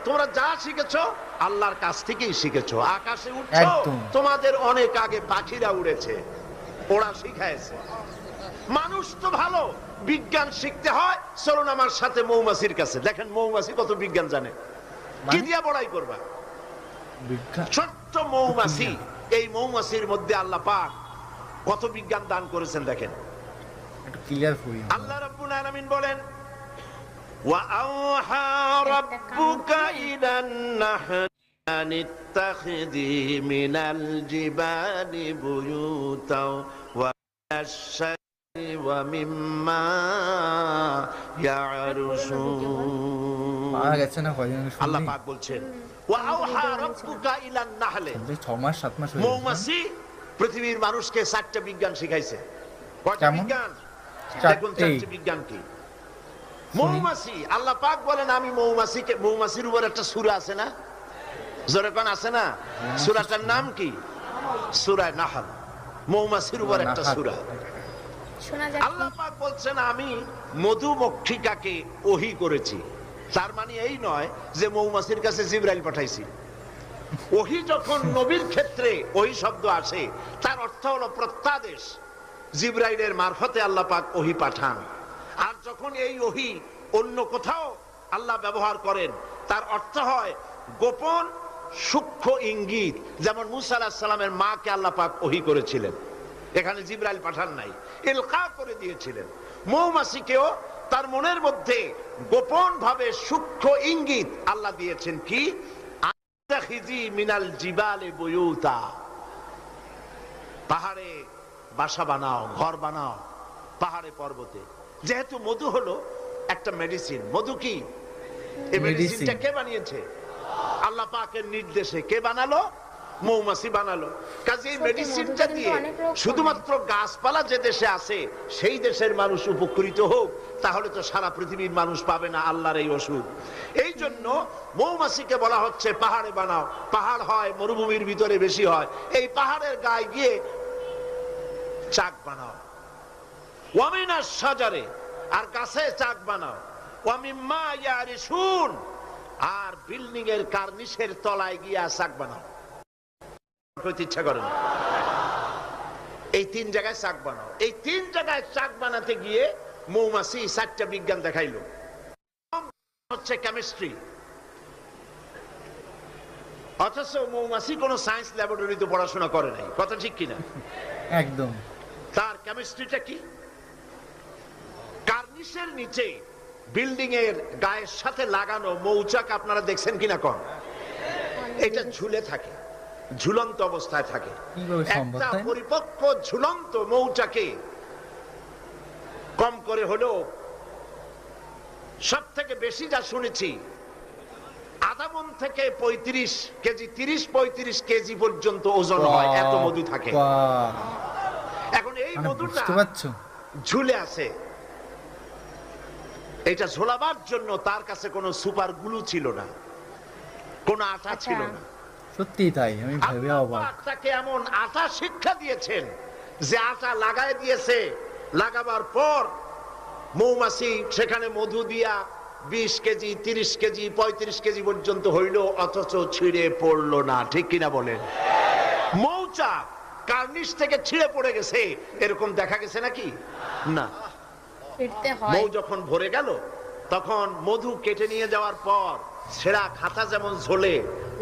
তোমরা যা শিখেছো আল্লাহর কাছ থেকেই শিখেছো। আকাশে উঠছো, তোমাদের অনেক আগে পাখিরা উড়েছে, ওরা শিখাইছে। মানুষ তো ভালো, বিজ্ঞান শিখতে হয়, চলুন আমার সাথে মৌমাছির কাছে। দেখেন মৌমাছি কত বিজ্ঞান জানে। কি দিয়া বড়াই করবা? ছোট্ট মৌমাছি, এই মৌমাছির মধ্যে আল্লাহ পাক কত বিজ্ঞান দান করেছেন দেখেন। আল্লাহ রাব্বুল আলামিন বলেন, ওয়া আওহা রাব্বুকা ইলান নাহল আন ইত্তাখিযি মিনাল জিবালি বুয়ুতাও ওয়া আশ-শাজরি ওয়া মিম্মা ইয়ারুশুন। আল্লাহ পাক বলছেন, ওয়া আওহা রাব্বুকা ইলান নাহল, 6 মাস 7 মাস হয়ে গেছে। মৌমাছি পৃথিবীর মানুষকে 4টা বিজ্ঞান শিখাইছে। কয়টা বিজ্ঞান? দেখুন 4টি বিজ্ঞান কি। মৌমাছি, আল্লাহ পাক বলেন আমি মৌমাছিকে, মৌমাছির উপর একটা সূরা আছে না, জোরে কোন আছে না? সূরাটার নাম কি? সূরা নাহল। মৌমাছির উপর একটা সূরা। আল্লাহ পাক বলছেন আমি মধুমক্ষিকাকে ওহী করেছি। তার মানে এই নয় যে মৌমাছির কাছে জিবরাইল পাঠাইছি। ওহী যখন নবীর ক্ষেত্রে ওহী শব্দ আসে, তার অর্থ হলো প্রত্যাদেশ। জিবরাইলের মারফতে আল্লাহ পাক ওহী পাঠান। আর যখন এই ওহী অন্য কোথাও আল্লাহ ব্যবহার করেন, তার অর্থ হয় গোপন সূক্ষ্ম ইঙ্গিত। যেমন মুসা আলাইহিস সালামের মাকে আল্লাহ পাক ওহী করেছিলেন, এখানে জিবরাইল পাঠান নাই, ইলকা করে দিয়েছিলেন। মৌমাছিকেও তার মনের মধ্যে গোপন ভাবে সূক্ষ্ম ইঙ্গিত আল্লাহ দিয়েছেন কি, আত্তাখিজি মিনাল জিবালি বুয়ুতা, পাহাড়ে বাসা বানাও, ঘর বানাও পাহাড়ে পর্বতে। যেহেতু মধু হলো একটা মেডিসিন, মধু কি? এই মেডিসিনটা কে বানিয়েছে? আল্লাহ পাকের নির্দেশে। কে বানালো? মৌমাছি বানালো। কাজে এই মেডিসিনটা দিয়ে শুধুমাত্র গাছপালা যে দেশে আছে সেই দেশের মানুষ উপকৃত হোক, তাহলে তো সারা পৃথিবীর মানুষ পাবে না আল্লাহর এই ওষুধ। এই জন্য মৌমাছিকে বলা হচ্ছে পাহাড়ে বানাও। পাহাড় হয় মরুভূমির ভিতরে বেশি হয়, এই পাহাড়ের গায়ে গিয়ে চাক বানাও। ওয়ামিনা শাজারে, আর গাছে চাক বানাও। ওয়ামিম্মা ইয়ারিশুন, আর বিল্ডিং এর কার্নিশের তলায় গিয়া চাক বানাও। ইচ্ছা করে না, এই 3 জায়গায় চাক বানাও। এই 3 জায়গায় চাক বানাতে গিয়ে মৌমাছি 4টা বিজ্ঞান দেখাইলো। হচ্ছে কেমিস্ট্রি, অথচ মৌমাছি কোন সায়েন্স ল্যাবরেটরিতে পড়াশোনা করে নাই। কথা ঠিক কিনা? একদম। তার কেমিস্ট্রিটা কি? কার্নিশের নিচে বিল্ডিং এর গায়ের সাথে লাগানো মৌচাক আপনারা দেখছেন কিনা? কোন এটা ঝুলে থাকে, ঝুলন্ত অবস্থায় থাকে। একটা পরিপক্ক ঝুলন্ত মৌচাকে কম করে হলো, সব থেকে বেশি যা শুনেছি, আধা মণ থেকে 35 কেজি, 30-35 কেজি পর্যন্ত ওজন হয়, এত মধু থাকে। এখন এই মধুটা ঝুলে আছে। এটা ঝোলাবার জন্য তার কাছে কোনো সুপার গ্লু ছিল না, কোনো আটা ছিল না। সত্যি তাই, আমি ভেবে অবাক। তাকে এমন আটা শিক্ষা দিয়েছেন যে আটা লাগায় দিয়েছে, লাগাবার পর মৌমাছি সেখানে মধু দিয়া 20 কেজি, 30 কেজি, 35 কেজি পর্যন্ত হইল, অথচ ছিঁড়ে পড়লো না। ঠিক কিনা বলেন? মৌচাক কার্নিশ থেকে ছিঁড়ে পড়ে গেছে, এরকম দেখা গেছে নাকি? না। মৌ যখন ভরে গেল, তখন মধু কেটে নিয়ে যাওয়ার পর ছেঁড়া খাতা যেমন ঝোলে,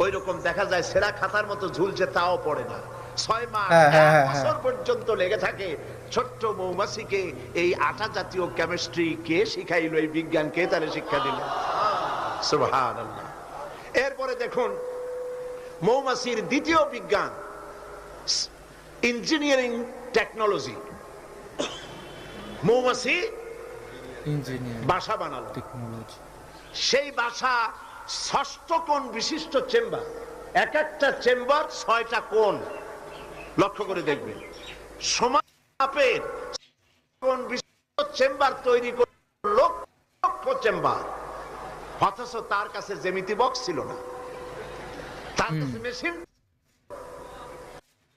ওই রকম দেখা যায় ছেঁড়া খাতার মতো ঝুলছে, তাও পড়ে না। 6 মাস 1 বছর পর্যন্ত লেগে থাকে। ছোট্ট মৌমাছিকে এই আটা জাতীয় কেমিস্ট্রি কে শিখাইলো? এই বিজ্ঞান কে তারে শিক্ষা দিল? সুবহানাল্লাহ। এরপরে দেখুন মৌমাছির দ্বিতীয় বিজ্ঞান, ইঞ্জিনিয়ারিং টেকনোলজি। মৌমাছি বাসা বানালো, সেই বাসা 6 কোণ বিশিষ্ট চেম্বার, এক একটা চেম্বার 6টা কোণ। লক্ষ্য করে দেখবেন, সমান মাপের কোণ বিশিষ্ট চেম্বার তৈরি করে লক্ষ চেম্বার। অথচ তার কাছে জ্যামিতি বক্স ছিল না, তার কাছে মেশিন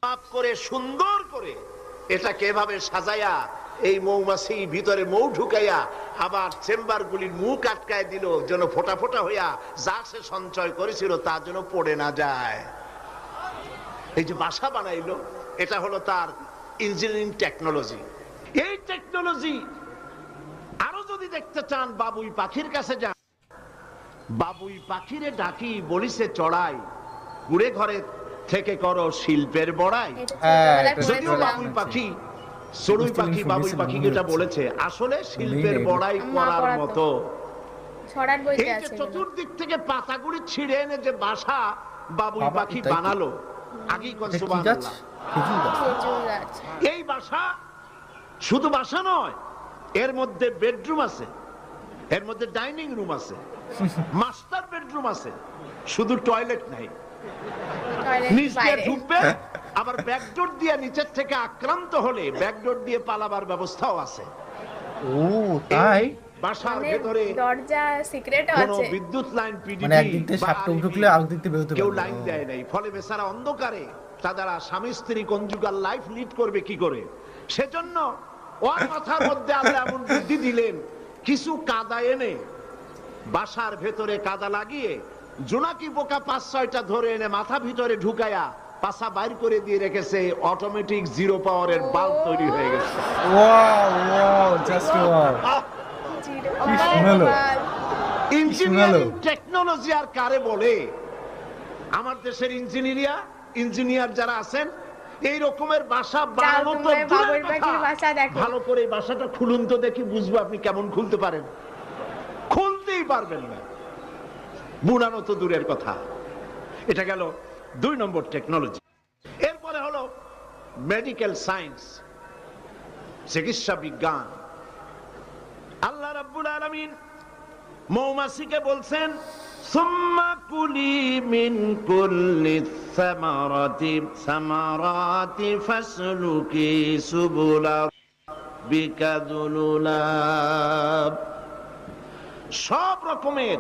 মাপ করে সুন্দর করে এটাকে এভাবে সাজায়া এই মৌমাছি ভিতরে মৌ ঢুকাইয়া আবার চেম্বারগুলির মুখ আটকায় দিল, যেন ফোটা ফোটা হইয়া যা সে সঞ্চয় করেছিল তা যেন পড়ে না যায়। এই যে বাসা বানাইলো, এটা হলো তার ইঞ্জিনিয়ারিং টেকনোলজি। এই টেকনোলজি আরো যদি দেখতে চান, বাবুই পাখির কাছে যান। বাবুই পাখিরে ডাকি বলিছে চড়াই, কুড়ে ঘরে থেকে করো শিল্পের বড়াই। যদিও বাবুই পাখি, চড়ুই পাখি বাবুই পাখিকে এটা বলেছে, আসলে শিল্পের বড়াই করার মতো। এই যে চতুর্দিক থেকে পাতাগুলি ছিঁড়ে এনে যে বাসা বাবুই পাখি বানালো, আগেই কোন সুবহানাল্লাহ। এই বাসা শুধু বাসা নয়, এর মধ্যে বেডরুম আছে, এর মধ্যে ডাইনিং রুম আছে, মাস্টার বেডরুম আছে, শুধু টয়লেট নাই। নিচ দিয়ে ঢুকবে, আবার ব্যাকডোর দিয়ে নিচের থেকে আক্রান্ত হলে ব্যাকডোর দিয়ে পালাবার ব্যবস্থাও আছে। ও তাই? বাসার ভেতরে দরজা সিক্রেট কোনো আছে, বিদ্যুৎ লাইন মানে পিডিবি একদিক দিয়ে সাপটা ঢুকলে আরেক দিক দিয়ে বের হতে কেউ পারবে। লাইন দেয় নাই, ফলে বেচারা অন্ধকারে তারা স্বামী স্ত্রী কনজুগাল লাইফ লিড করবে কি করে। সেজন্য ওর মাথার মধ্যে আল্লাহ এমন বুদ্ধি দিলেন, কিছু কাদা এনে বাসার ভেতরে কাদা লাগিয়ে জোনাকি পোকা 5-6টা ধরে এনে মাথা ভিতরে ঢুকায়া পাছা বাইর করে দিয়ে রেখেছে। অটোমেটিক জিরো পাওয়ারের বাল্ব তৈরি হয়ে গেছে। Wow wow, just wow. কি শোনালো? ইঞ্জিনিয়ারিং টেকনোলজি আর কারে বলে? আমার দেশের ইঞ্জিনিয়ার যারা আছেন, এই রকমের বাসা বানানো তো দূরের কথা, ভালো করে এই বাসাটা খুলুন তো দেখি, বুঝবো আপনি কেমন খুলতে পারেন। খুলতেই পারবেন না, বুনানো তো দূরের কথা। এটা গেল 2 নম্বর টেকনোলজি। এরপরে হলো মেডিকেল সায়েন্স, চিকিৎসা বিজ্ঞান। আল্লাহ রাব্বুল আলামিন মৌমাছিকে বলছেন, সুম্মা কুলি মিন কুল্লি সামারাতি ফাসলুকি সুবুলা বিকা যুলুলাব। সব রকমের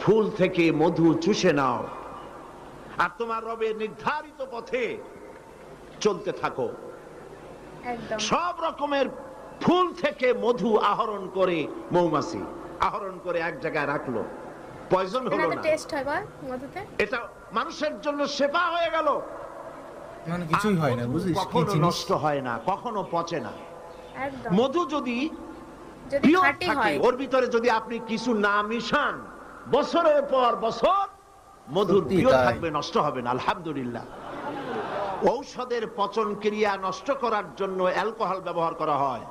ফুল থেকে মধু চুষে নাও আর তোমার রবের নির্ধারিত পথে চলতে থাকো। সব রকমের ফুল থেকে মধু আহরণ করে মৌমাছি আহরণ করে এক জায়গায় রাখলো, পয়জন হলো না। এটা মানুষের জন্য সেবা হয়ে গেল। মানে কিছুই হয় না, বুঝিস? কখনো নষ্ট হয় না, কখনো পচে না। মধু যদি খাঁটি হয়, ওর ভিতরে যদি আপনি কিছু না মিশান, বছরের পর বছর মধুর প্রিয় থাকবে, নষ্ট হবে না। আলহামদুলিল্লাহ। ঔষধের পচন ক্রিয়া নষ্ট করার জন্য অ্যালকোহল ব্যবহার করা হয়।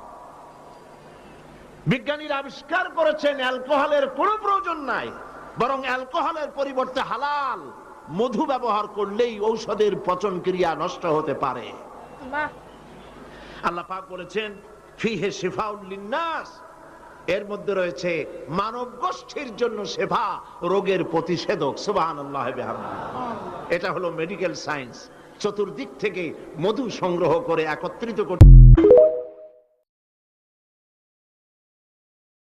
বিজ্ঞানীরা আবিষ্কার করেছেন অ্যালকোহলের কোনো প্রয়োজন নাই, বরং অ্যালকোহলের পরিবর্তে হালাল মধু ব্যবহার করলেই ঔষধের পচন ক্রিয়া নষ্ট হতে পারে। আল্লাহ পাক বলেছেন, ফিহে শিফাউল লিন্নাস, এর মধ্যে রয়েছে মানব গোষ্ঠীর জন্য সেবা, রোগের প্রতিষেধক। সুবহানাল্লাহ বিহামদিহি। এটা হলো মেডিকেল সায়েন্স। চতুর্দিক থেকে মধু সংগ্রহ করে একত্রিত করতে